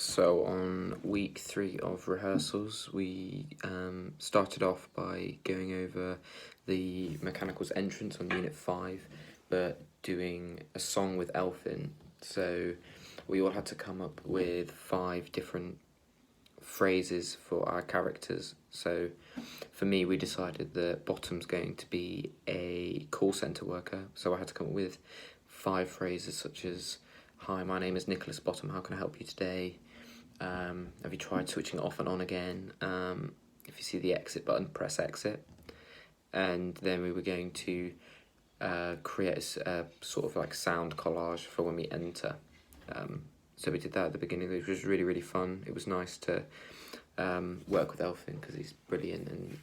So on week 3 of rehearsals, we started off by going over the mechanicals entrance on Unit 5, but doing a song with Elfin. So we all had to come up with 5 different phrases for our characters. So for me, we decided that Bottom's going to be a call centre worker, so I had to come up with 5 phrases such as, "Hi, my name is Nicholas Bottom, how can I help you today? Have you tried switching it off and on again? If you see the exit button, press exit." And then we were going to create a sort of like sound collage for when we enter. So we did that at the beginning, which was really, really fun. It was nice to work with Elfin because he's brilliant, and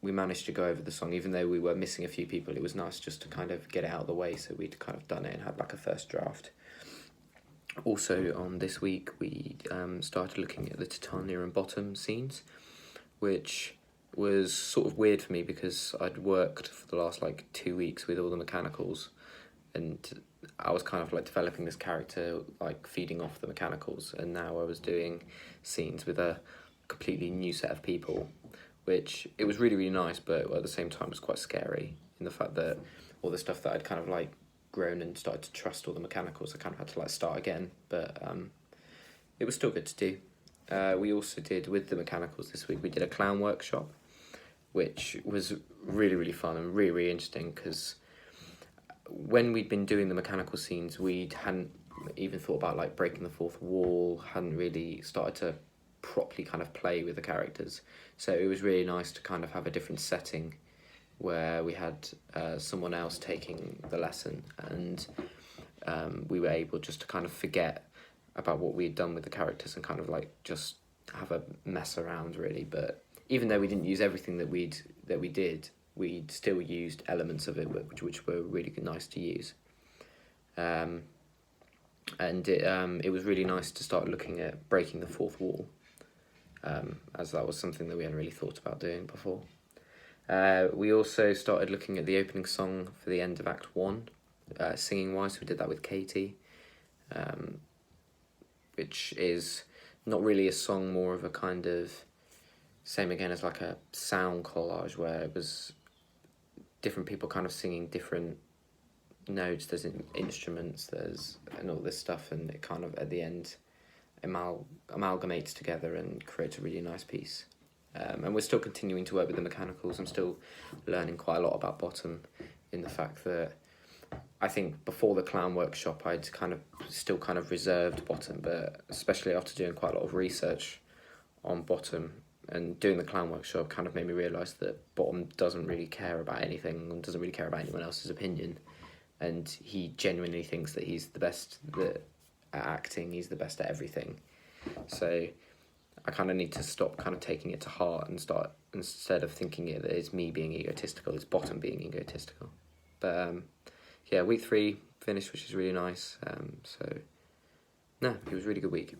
we managed to go over the song. Even though we were missing a few people, it was nice just to kind of get it out of the way, so we'd kind of done it and had like a first draft. Also on this week, we started looking at the Titania and Bottom scenes, which was sort of weird for me because I'd worked for the last like 2 weeks with all the mechanicals, and I was kind of like developing this character, like feeding off the mechanicals, and now I was doing scenes with a completely new set of people, which it was really, really nice, but at the same time it was quite scary in the fact that all the stuff that I'd kind of like grown and started to trust all the mechanicals, I kind of had to like start again, but it was still good to do. We also did, with the mechanicals this week, we did a clown workshop, which was really, really fun and really, really interesting, because when we'd been doing the mechanical scenes, we hadn't even thought about like breaking the fourth wall, hadn't really started to properly kind of play with the characters. So it was really nice to kind of have a different setting where we had someone else taking the lesson, and we were able just to kind of forget about what we'd done with the characters and kind of like just have a mess around, really. But even though we didn't use everything that we did, we still used elements of it which were really nice to use. And it was really nice to start looking at breaking the fourth wall, as that was something that we hadn't really thought about doing before. We also started looking at the opening song for the end of Act 1, singing-wise. We did that with Katie, which is not really a song, more of a kind of, same again as like a sound collage, where it was different people kind of singing different notes, there's instruments, and all this stuff, and it kind of, at the end, amalgamates together and creates a really nice piece. And we're still continuing to work with the mechanicals. I'm still learning quite a lot about Bottom, in the fact that I think before the clown workshop I'd still kind of reserved Bottom, but especially after doing quite a lot of research on Bottom and doing the clown workshop kind of made me realise that Bottom doesn't really care about anything and doesn't really care about anyone else's opinion, and he genuinely thinks that he's the best at acting, he's the best at everything. So I kind of need to stop kind of taking it to heart and start, instead of thinking that it's me being egotistical, it's Bottom being egotistical. But yeah, week 3 finished, which is really nice. So no, it was a really good week.